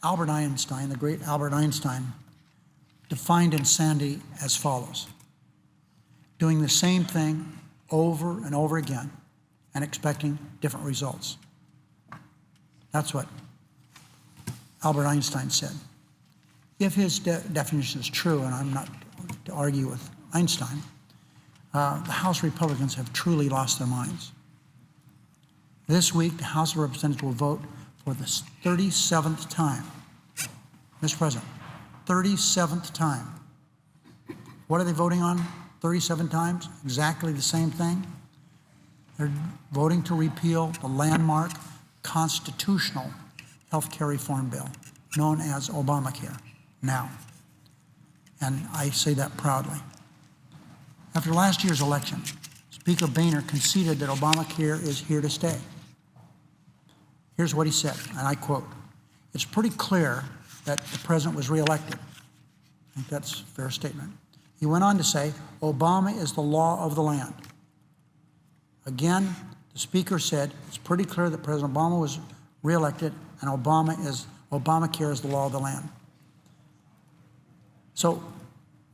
Albert Einstein, the great Albert Einstein, defined insanity as follows: doing the same thing over and over again and expecting different results. That's what Albert Einstein said. If his definition is true, and I'm not to argue with Einstein, the House Republicans have truly lost their minds. This week, the House of Representatives will vote for the 37th time. Mr. President, 37th time. What are they voting on 37 times? Exactly the same thing. They're voting to repeal the landmark constitutional health care reform bill known as Obamacare now. And I say that proudly. After last year's election, Speaker Boehner conceded that Obamacare is here to stay. Here's what he said, and I quote, "It's pretty clear that the president was reelected." I think that's a fair statement. He went on to say, "Obama is the law of the land." Again, the Speaker said, it's pretty clear that President Obama was reelected and Obamacare is the law of the land. So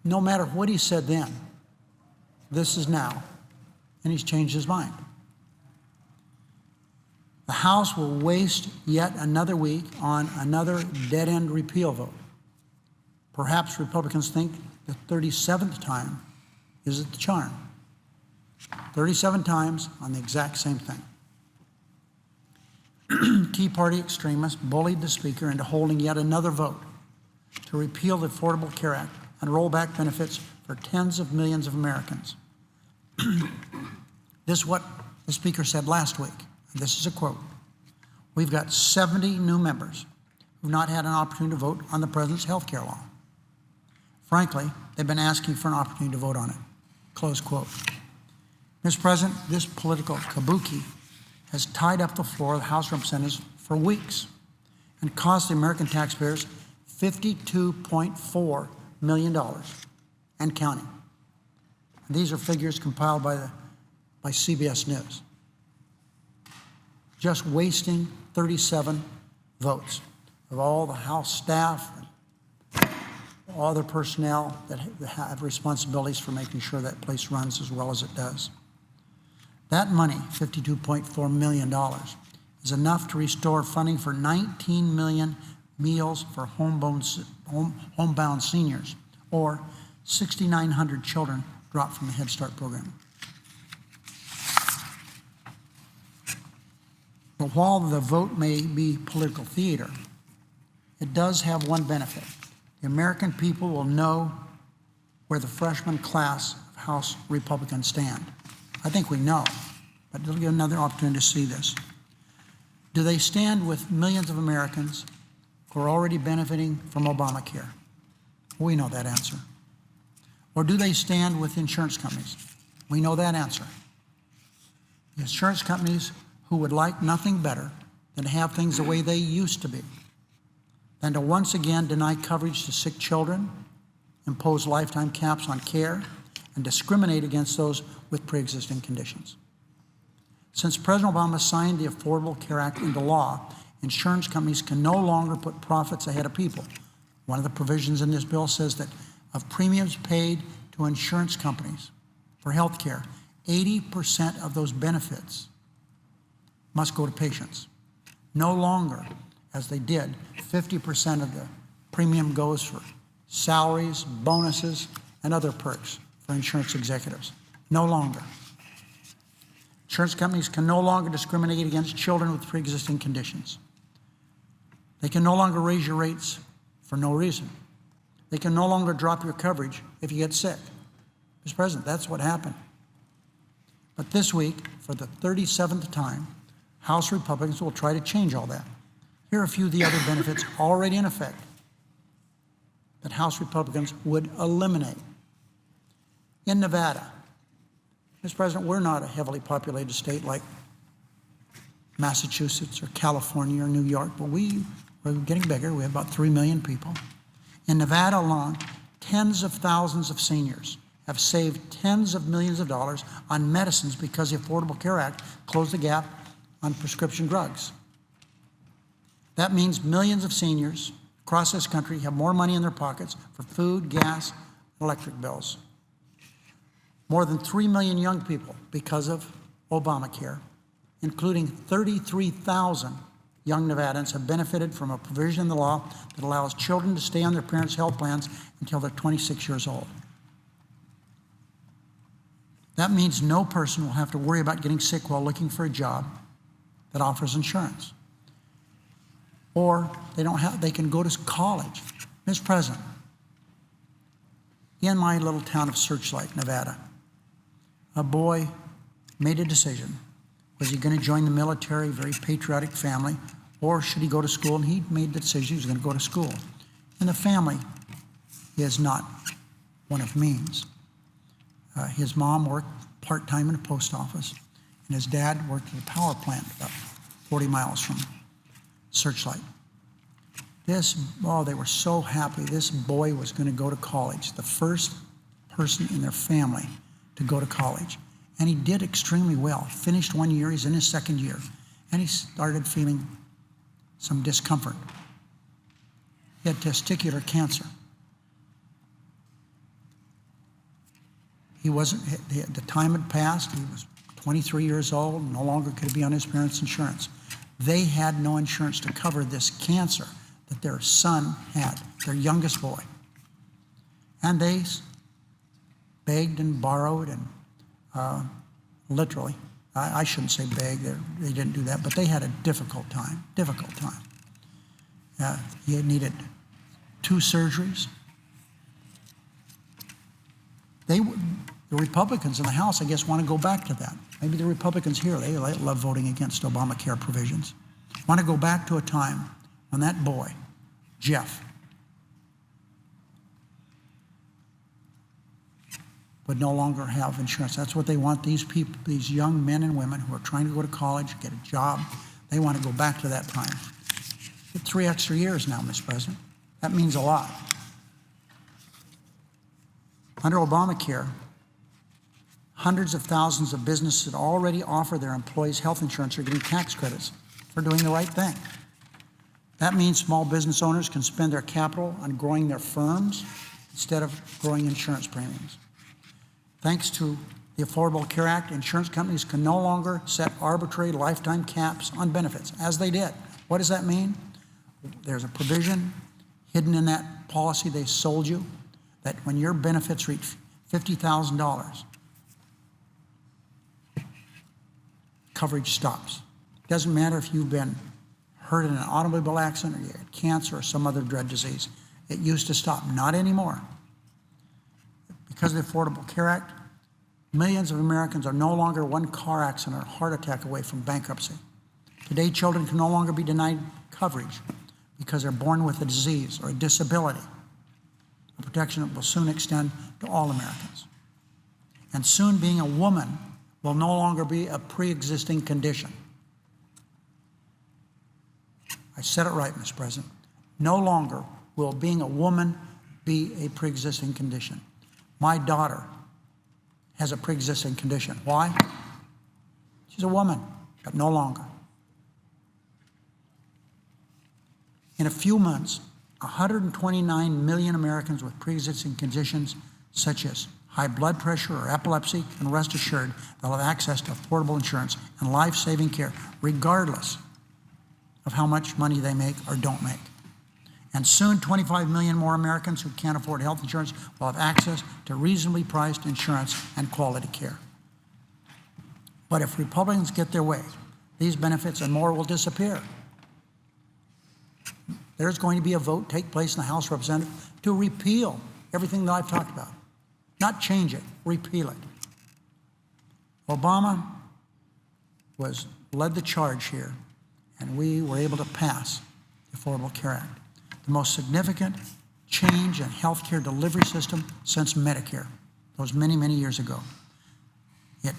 no matter what he said then, this is now, and he's changed his mind. The House will waste yet another week on another dead-end repeal vote. Perhaps Republicans think the 37th time is the charm. 37 times on the exact same thing. Tea Party extremists bullied the Speaker into holding yet another vote to repeal the Affordable Care Act and roll back benefits for tens of millions of Americans. This is what the Speaker said last week. This is a quote: "We've got 70 new members who've not had an opportunity to vote on the president's health care law. Frankly, they've been asking for an opportunity to vote on it." Close quote. Mr. President, this political kabuki has tied up the floor of the House of Representatives for weeks and cost the American taxpayers $52.4 million and counting. And these are figures compiled by CBS News. Just wasting 37 votes of all the House staff and all other personnel that have responsibilities for making sure that place runs as well as it does. That money, $52.4 million, is enough to restore funding for 19 million meals for homebound seniors, or 6,900 children dropped from the Head Start program. But while the vote may be political theater, it does have one benefit. The American people will know where the freshman class of House Republicans stand. I think we know, but it'll give another opportunity to see this. Do they stand with millions of Americans who are already benefiting from Obamacare? We know that answer. Or do they stand with insurance companies? We know that answer. The insurance companies who would like nothing better than to have things the way they used to be, than to once again deny coverage to sick children, impose lifetime caps on care, and discriminate against those with pre-existing conditions. Since President Obama signed the Affordable Care Act into law, insurance companies can no longer put profits ahead of people. One of the provisions in this bill says that of premiums paid to insurance companies for health care, 80% of those benefits must go to patients. No longer, as they did, 50% of the premium goes for salaries, bonuses, and other perks for insurance executives. No longer. Insurance companies can no longer discriminate against children with pre-existing conditions. They can no longer raise your rates for no reason. They can no longer drop your coverage if you get sick. Mr. President, that's what happened. But this week, for the 37th time, House Republicans will try to change all that. Here are a few of the other benefits already in effect that House Republicans would eliminate. In Nevada, Mr. President, we're not a heavily populated state like Massachusetts or California or New York, but we're getting bigger. We have about 3 million people. In Nevada alone, tens of thousands of seniors have saved tens of millions of dollars on medicines because the Affordable Care Act closed the gap on prescription drugs. That means millions of seniors across this country have more money in their pockets for food, gas, and electric bills. More than 3 million young people, because of Obamacare, including 33,000 young Nevadans, have benefited from a provision in the law that allows children to stay on their parents' health plans until they're 26 years old. That means no person will have to worry about getting sick while looking for a job that offers insurance. Or they can go to college. Mr. President, in my little town of Searchlight, Nevada, a boy made a decision. Was he going to join the military, very patriotic family, or should he go to school? And he made the decision he was going to go to school. And the family is not one of means. His mom worked part-time in a post office, and his dad worked at a power plant about 40 miles from Searchlight. They were so happy. This boy was going to go to college, the first person in their family to go to college. And he did extremely well. Finished 1 year, he's in his second year, and he started feeling some discomfort. He had testicular cancer. The time had passed. He was 23 years old, no longer could be on his parents' insurance. They had no insurance to cover this cancer that their son had, their youngest boy. And they begged and borrowed and literally, I shouldn't say begged, they didn't do that, but they had a difficult time. He needed 2 surgeries. The Republicans in the House, I guess, want to go back to that. Maybe the Republicans here, they love voting against Obamacare provisions, want to go back to a time when that boy, Jeff, would no longer have insurance. That's what they want these people, these young men and women who are trying to go to college, get a job. They want to go back to that time. Get 3 extra years now, Mr. President. That means a lot. Under Obamacare, hundreds of thousands of businesses that already offer their employees health insurance are getting tax credits for doing the right thing. That means small business owners can spend their capital on growing their firms instead of growing insurance premiums. Thanks to the Affordable Care Act, insurance companies can no longer set arbitrary lifetime caps on benefits, as they did. What does that mean? There's a provision hidden in that policy they sold you that when your benefits reach $50,000, coverage stops. It doesn't matter if you've been hurt in an automobile accident or you had cancer or some other dread disease. It used to stop, not anymore. Because of the Affordable Care Act, millions of Americans are no longer one car accident or heart attack away from bankruptcy. Today, children can no longer be denied coverage because they're born with a disease or a disability, a protection that will soon extend to all Americans. And soon, being a woman will no longer be a pre-existing condition. I said it right, Mr. President. No longer will being a woman be a pre-existing condition. My daughter has a pre-existing condition. Why? She's a woman, but no longer. In a few months, 129 million Americans with pre-existing conditions such as high blood pressure or epilepsy can rest assured they'll have access to affordable insurance and life-saving care regardless of how much money they make or don't make. And soon, 25 million more Americans who can't afford health insurance will have access to reasonably priced insurance and quality care. But if Republicans get their way, these benefits and more will disappear. There's going to be a vote take place in the House of Representatives to repeal everything that I've talked about. Not change it, repeal it. Obama led the charge here, and we were able to pass the Affordable Care Act, the most significant change in healthcare delivery system since Medicare, those many, many years ago. It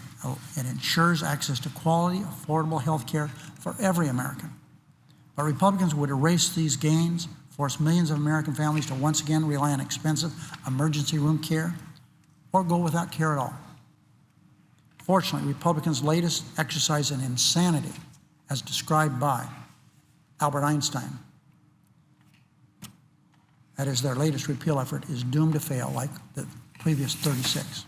ensures access to quality, affordable healthcare for every American. But Republicans would erase these gains, force millions of American families to once again rely on expensive emergency room care, or go without care at all. Fortunately, Republicans' latest exercise in insanity, as described by Albert Einstein. That is, their latest repeal effort is doomed to fail like the previous 36.